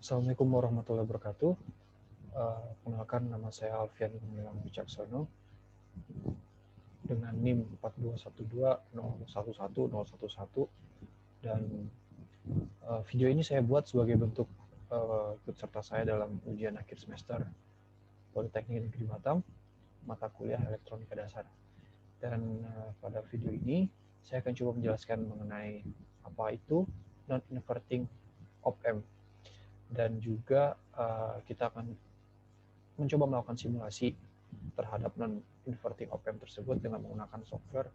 Assalamualaikum warahmatullahi wabarakatuh. Kenalkan, nama saya Alfian Gumilang Wicaksono dengan NIM 42120111011, dan video ini saya buat sebagai bentuk ikut serta saya dalam ujian akhir semester Politeknik Negeri Batam, mata kuliah Elektronika Dasar. Dan pada video ini saya akan coba menjelaskan mengenai apa itu non-inverting op-amp, dan juga kita akan mencoba melakukan simulasi terhadap non-inverting op-amp tersebut dengan menggunakan software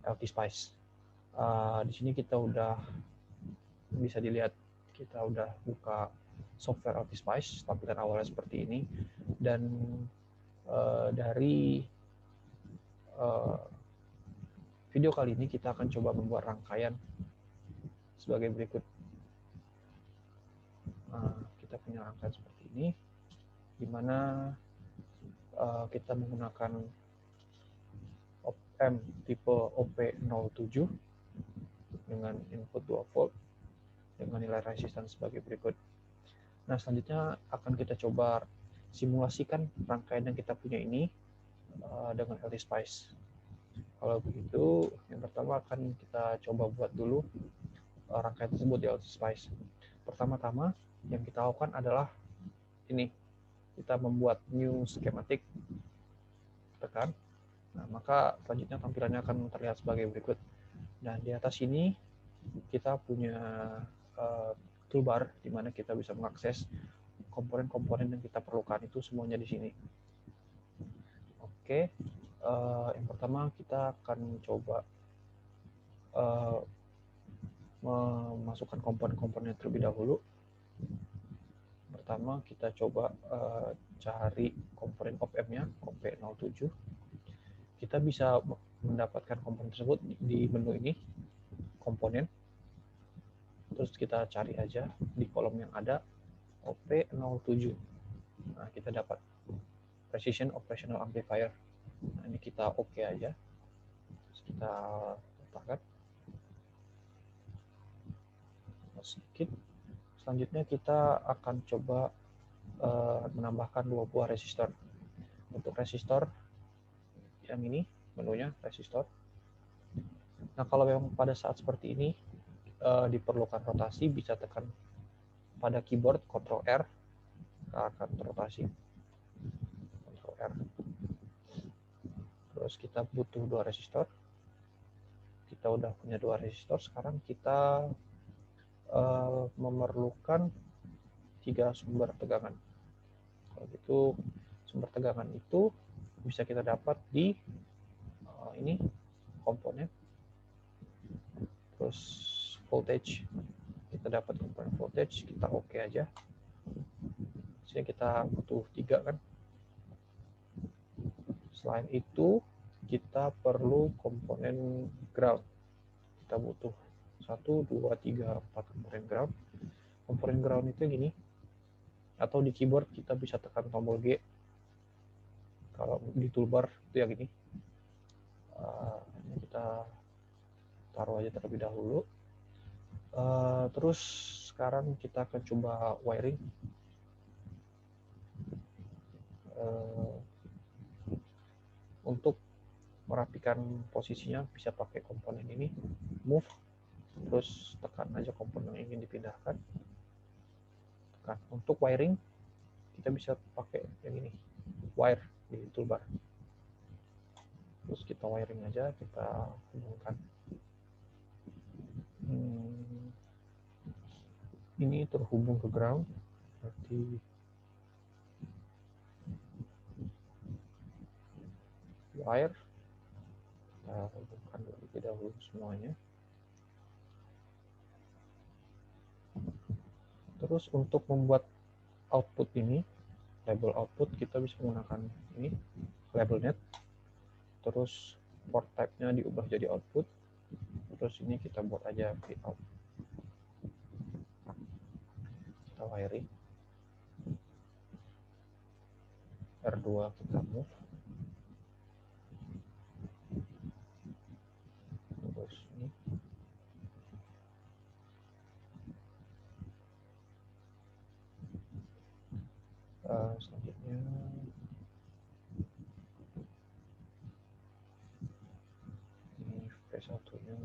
LTSpice. Di sini kita udah bisa dilihat, kita udah buka software LTSpice, tampilan awalnya seperti ini. Dan dari video kali ini kita akan coba membuat rangkaian sebagai berikut. Kita punya rangkaian seperti ini, di mana kita menggunakan op-amp tipe OP07 dengan input 2 volt dengan nilai resistance sebagai berikut. Nah, selanjutnya akan kita coba simulasikan rangkaian yang kita punya ini dengan LTSpice. Kalau begitu, yang pertama akan kita coba buat dulu rangkaian tersebut di LTSpice. Pertama-tama yang kita lakukan adalah ini, kita membuat new schematic, tekan. Nah, maka selanjutnya tampilannya akan terlihat sebagai berikut. Dan di atas ini kita punya toolbar di mana kita bisa mengakses komponen-komponen yang kita perlukan, itu semuanya di sini. Oke, yang pertama kita akan coba memasukkan komponen-komponen terlebih dahulu. Pertama kita coba cari komponen op-amp-nya, OP07. Kita bisa mendapatkan komponen tersebut di menu ini, komponen. Terus kita cari aja di kolom yang ada OP07. Nah, kita dapat Precision Operational Amplifier. Nah, ini kita oke aja. Terus kita letakkan sedikit. Selanjutnya kita akan coba menambahkan 2 buah resistor. Untuk resistor yang ini, menunya resistor. Nah, kalau memang pada saat seperti ini diperlukan rotasi, bisa tekan pada keyboard Ctrl R, akan rotasi. Ctrl R. Terus kita butuh 2 resistor. Kita udah punya 2 resistor. Sekarang kita memerlukan 3 sumber tegangan. Kalau gitu, sumber tegangan itu bisa kita dapat di ini komponen. Terus voltage, kita dapat komponen voltage, kita oke aja. Jadi kita butuh 3 kan. Selain itu kita perlu komponen ground. Kita butuh 1, 2, 3, 4 komponen ground. Komponen ground itu gini, atau di keyboard kita bisa tekan tombol G. Kalau di toolbar itu yang ini. Ini kita taruh aja terlebih dahulu. Terus sekarang kita akan coba wiring. Untuk merapikan posisinya bisa pakai komponen ini, move, terus tekan aja komponen yang ingin dipindahkan, tekan. Untuk wiring kita bisa pakai yang ini, wire di toolbar. Terus kita wiring aja, kita hubungkan. Ini terhubung ke ground, berarti wire kita hubungkan terlebih dahulu semuanya. Terus untuk membuat output ini, label output, kita bisa menggunakan ini, label net. Terus port type-nya diubah jadi output. Terus ini kita buat aja out. Kita wiring. R2 kita move. Terus ini. Selanjutnya ini V1-nya.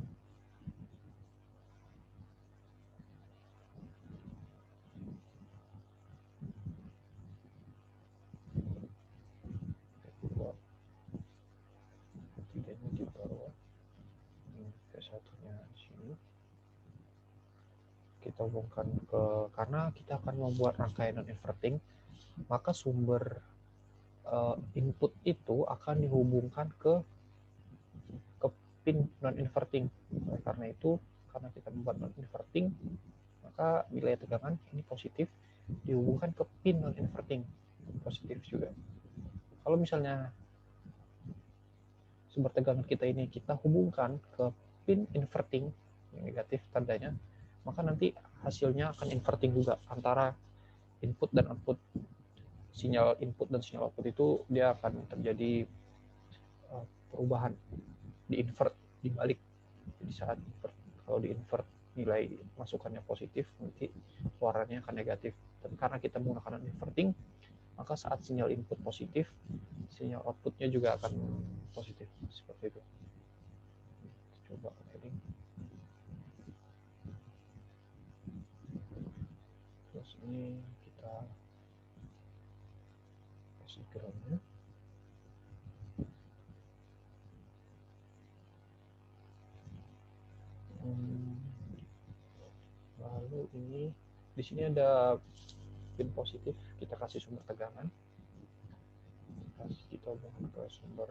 Tidaknya di bawah. Ini V1-nya di sini. Kita hubungkan karena kita akan membuat rangkaian non-inverting, maka sumber input itu akan dihubungkan ke pin non-inverting. Karena itu, karena kita membuat non-inverting, maka nilai tegangan ini positif dihubungkan ke pin non-inverting, positif juga. Kalau misalnya sumber tegangan kita ini kita hubungkan ke pin inverting, yang negatif tandanya, maka nanti hasilnya akan inverting juga antara input dan output. Sinyal input dan sinyal output itu dia akan terjadi perubahan, di-invert, dibalik. Jadi saat invert, kalau di-invert nilai masukannya positif, nanti keluarannya akan negatif. Dan karena kita menggunakan inverting, maka saat sinyal input positif, sinyal outputnya juga akan positif, seperti itu. Coba heading. Terus ini kita kasih groundnya. Lalu ini di sini ada pin positif, kita kasih sumber tegangan. Kita hubungkan ke sumber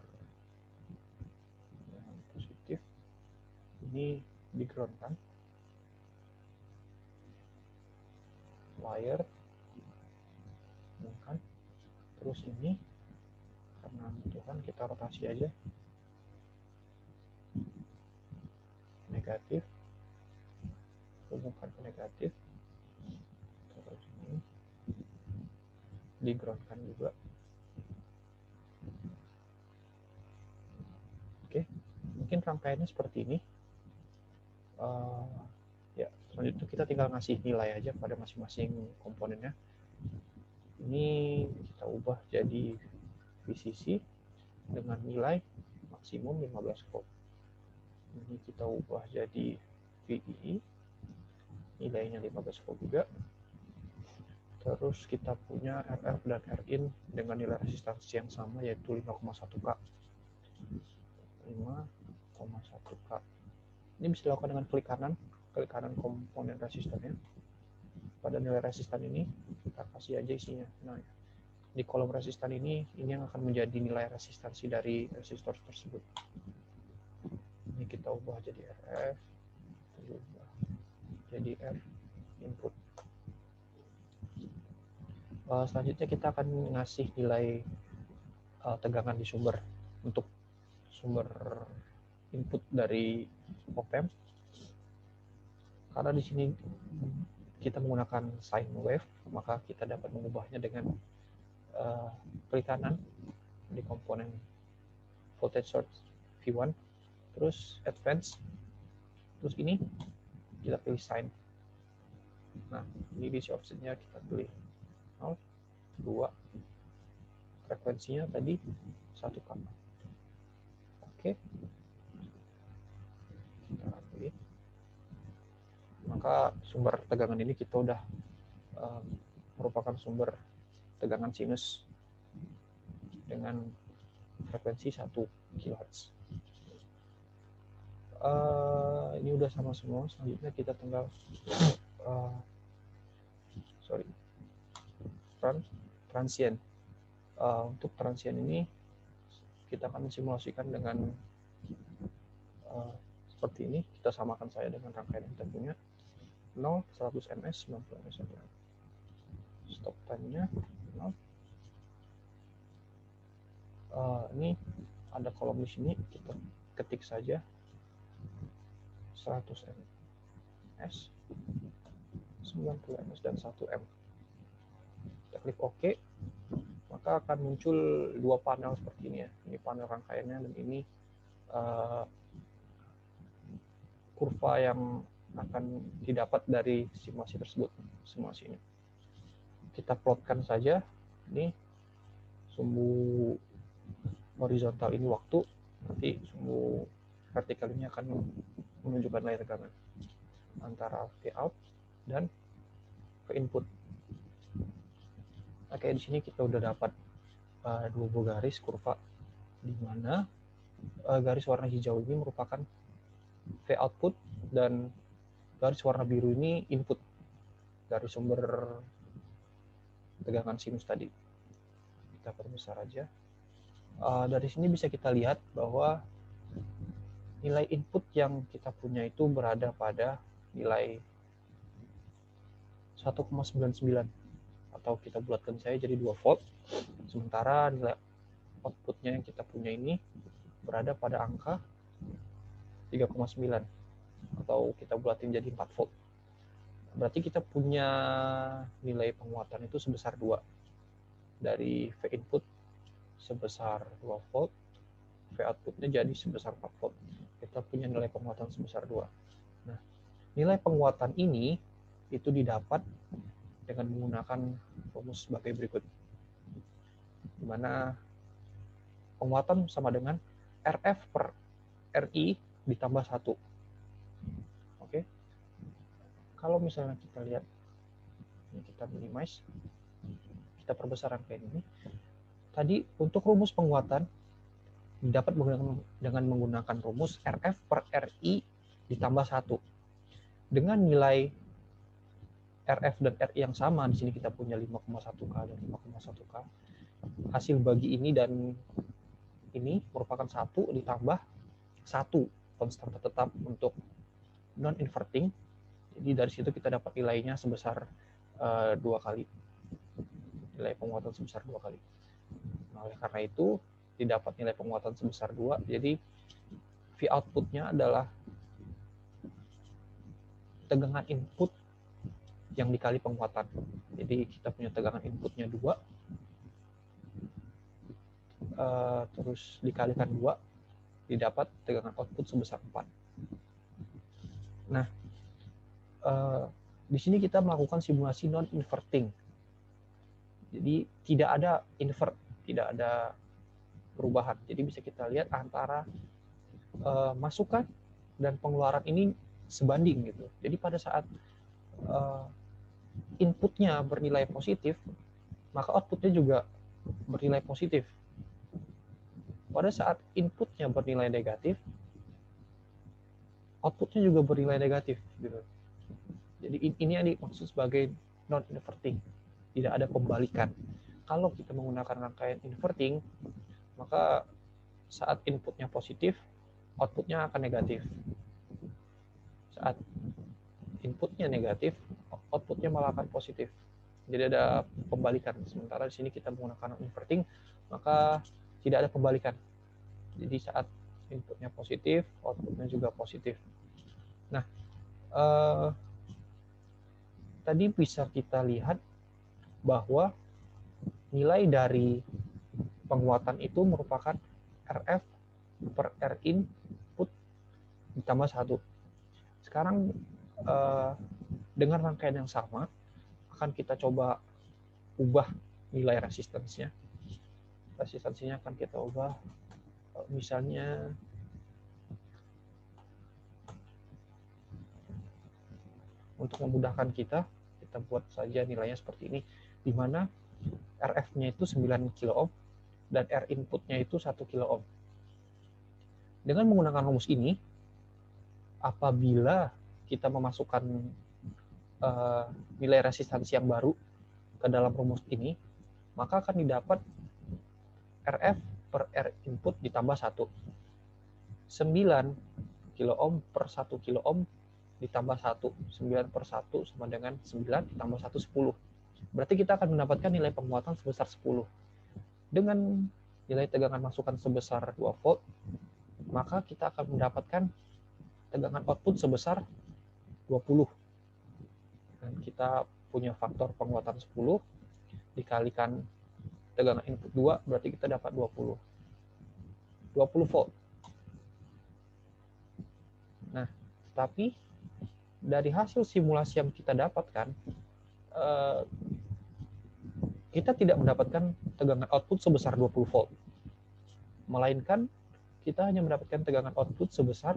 yang positif. Ini di ground kan, wire, kan. Terus ini karena Tuhan kita rotasi aja, negatif, hubungkan ke negatif. Terus ini di ground kan juga. Oke, mungkin rangkaiannya seperti ini. Ya, selanjutnya kita tinggal ngasih nilai aja pada masing-masing komponennya. Ini kita ubah jadi VCC dengan nilai maksimum 15 volt. Ini kita ubah jadi VII, nilainya 15 volt juga. Terus kita punya RF dan RIN dengan nilai resistansi yang sama, yaitu 5,1K. 5,1K. Ini bisa dilakukan dengan klik kanan komponen resistannya. Pada nilai resistan ini kita kasih aja isinya. Nah, di kolom resistan ini yang akan menjadi nilai resistansi dari resistor tersebut. Ini kita ubah jadi RF, ubah jadi R input. Selanjutnya kita akan ngasih nilai tegangan di sumber untuk sumber input dari op-amp. Karena di sini kita menggunakan sine wave, maka kita dapat mengubahnya dengan klik kanan di komponen voltage source V1, terus advance, terus ini kita pilih sine. Nah, ini DC offsetnya kita pilih 0, 2, frekuensinya tadi 1K. Oke, kita pilih. Maka sumber tegangan ini kita udah merupakan sumber tegangan sinus dengan frekuensi 1 kHz. Ini udah sama semua. Selanjutnya kita tinggal transient. Untuk transient ini kita akan simulasikan dengan seperti ini. Kita samakan saya dengan rangkaian yang kita punya. 0, 100 ms, 90 ms. Stop time-nya 0. Ini ada kolom di sini, kita ketik saja 100 ms, 90 ms, dan 1 m. Kita klik OK, maka akan muncul dua panel seperti ini ya. Ini panel rangkaiannya, dan ini kurva yang akan didapat dari simulasi tersebut. Simulasi ini kita plotkan saja. Ini sumbu horizontal ini waktu, nanti sumbu vertikal ini akan menunjukkan nilai tegangan antara V out dan V input. Oke, di sini kita udah dapat dua buah garis kurva, di mana garis warna hijau ini merupakan V output dan garis warna biru ini input dari sumber tegangan sinus tadi. Kita perbesar aja. Dari sini bisa kita lihat bahwa nilai input yang kita punya itu berada pada nilai 1,99, atau kita bulatkan saya jadi 2 volt. Sementara nilai outputnya yang kita punya ini berada pada angka 3,9, atau kita bulatin jadi 4 volt. Berarti kita punya nilai penguatan itu sebesar 2. Dari V input sebesar 2 volt, V outputnya jadi sebesar 4 volt. Kita punya nilai penguatan sebesar 2. Nah, nilai penguatan ini itu didapat dengan menggunakan rumus sebagai berikut, di mana penguatan sama dengan RF per RI ditambah 1. Oke. Kalau misalnya kita lihat, ini kita minimize, kita perbesar angka ini. Tadi untuk rumus penguatan didapat dengan menggunakan rumus RF per RI ditambah 1. Dengan nilai RF dan RI yang sama, di sini kita punya 5,1K dan 5,1K. Hasil bagi ini dan ini merupakan 1 ditambah 1 konstanta tetap untuk non-inverting. Jadi dari situ kita dapat nilainya sebesar 2 kali. Nilai penguatan sebesar 2 kali. Nah, oleh karena itu didapat nilai penguatan sebesar 2, jadi V outputnya adalah tegangan input yang dikali penguatan. Jadi kita punya tegangan inputnya 2, terus dikalikan 2, didapat tegangan output sebesar 4. Nah, di sini kita melakukan simulasi non-inverting. Jadi tidak ada invert, tidak ada perubahan. Jadi bisa kita lihat antara masukan dan pengeluaran ini sebanding gitu. Jadi pada saat inputnya bernilai positif, maka outputnya juga bernilai positif. Pada saat inputnya bernilai negatif, outputnya juga bernilai negatif gitu. Jadi ini yang dimaksud sebagai non-inverting, tidak ada pembalikan. Kalau kita menggunakan rangkaian inverting, maka saat inputnya positif, outputnya akan negatif. Saat inputnya negatif, outputnya malah akan positif. Jadi ada pembalikan. Sementara di sini kita menggunakan inverting, maka tidak ada pembalikan. Jadi saat inputnya positif, outputnya juga positif. Nah, tadi bisa kita lihat bahwa nilai dari penguatan itu merupakan RF per R input ditambah 1. Sekarang dengan rangkaian yang sama akan kita coba ubah nilai resistansinya. Resistansinya akan kita ubah, misalnya untuk memudahkan kita buat saja nilainya seperti ini, di mana RF-nya itu 9 kilo ohm dan R inputnya itu 1 kilo ohm. Dengan menggunakan rumus ini, apabila kita memasukkan nilai resistansi yang baru ke dalam rumus ini, maka akan didapat RF per R input ditambah 1. 9 kilo ohm per 1 kilo ohm ditambah 1. 9 per 1 sama dengan 9 ditambah 1, 10. Berarti kita akan mendapatkan nilai penguatan sebesar 10. Dengan nilai tegangan masukan sebesar 2 volt, maka kita akan mendapatkan tegangan output sebesar 20. Dan kita punya faktor penguatan 10 dikalikan tegangan input 2, berarti kita dapat 20 volt. Nah, tapi dari hasil simulasi yang kita dapatkan, kita tidak mendapatkan tegangan output sebesar 20 volt, melainkan kita hanya mendapatkan tegangan output sebesar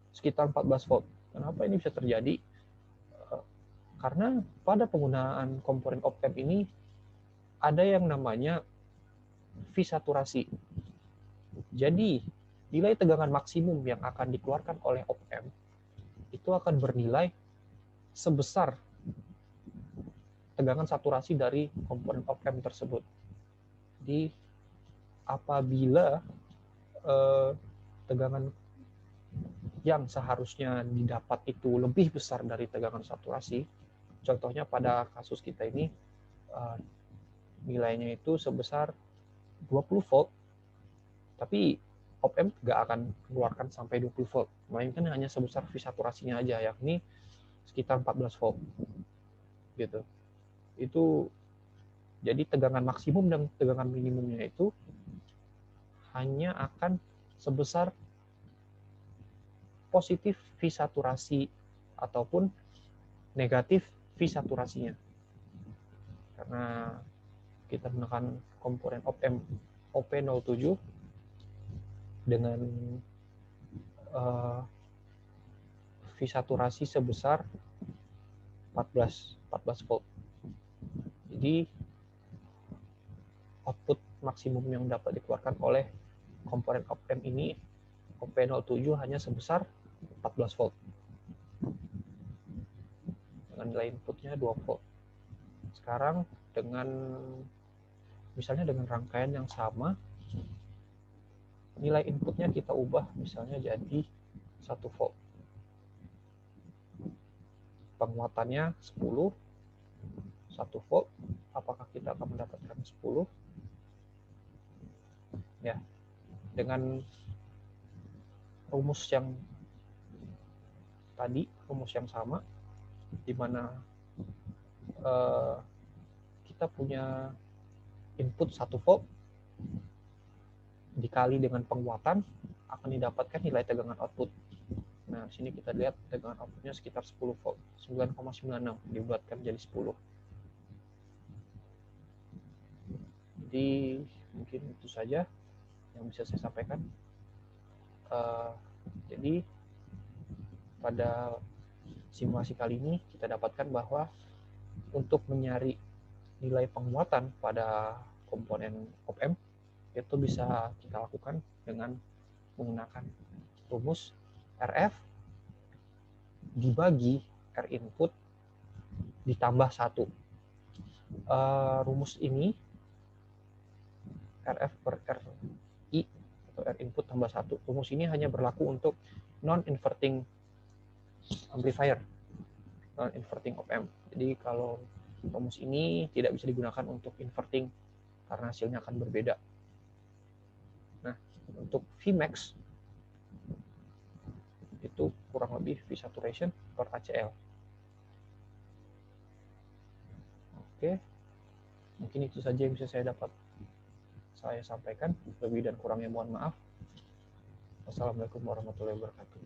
sekitar 14 volt. Kenapa ini bisa terjadi? Karena pada penggunaan komponen op-amp ini ada yang namanya V saturasi. Jadi, nilai tegangan maksimum yang akan dikeluarkan oleh op-amp itu akan bernilai sebesar tegangan saturasi dari komponen op-amp tersebut. Jadi, apabila tegangan yang seharusnya didapat itu lebih besar dari tegangan saturasi, contohnya pada kasus kita ini nilainya itu sebesar 20 volt, tapi op-amp nggak akan mengeluarkan sampai 20 volt, melainkan hanya sebesar V saturasinya aja, yakni sekitar 14 volt. Gitu. Itu jadi tegangan maksimum dan tegangan minimumnya itu hanya akan sebesar positif V saturasi ataupun negatif V saturasinya. Karena kita menggunakan komponen op-amp OP07 dengan V saturasi sebesar 14 volt. Jadi output maksimum yang dapat dikeluarkan oleh komponen op-amp ini OP07 hanya sebesar 14 volt. Dengan nilai inputnya 2 volt. Sekarang misalnya dengan rangkaian yang sama, nilai inputnya kita ubah misalnya jadi 1 volt. Penguatannya 10, 1 volt, apakah kita akan mendapatkan 10? Ya, dengan rumus yang tadi, rumus yang sama, di mana kita punya input 1 volt dikali dengan penguatan akan didapatkan nilai tegangan output. Nah, sini kita lihat tegangan outputnya sekitar 10 volt, 9,96 dibuatkan jadi 10. Jadi mungkin itu saja yang bisa saya sampaikan. Jadi pada simulasi kali ini kita dapatkan bahwa untuk mencari nilai penguatan pada komponen op-amp itu bisa kita lakukan dengan menggunakan rumus RF dibagi R input ditambah 1. Rumus ini RF per RI atau R input tambah 1. Rumus ini hanya berlaku untuk non-inverting amplifier, non-inverting op-amp. Jadi kalau rumus ini tidak bisa digunakan untuk inverting karena hasilnya akan berbeda. Nah, untuk Vmax itu kurang lebih V saturation per ACL. Oke, mungkin itu saja yang bisa saya sampaikan. Lebih dan kurangnya mohon maaf. Wassalamualaikum warahmatullahi wabarakatuh.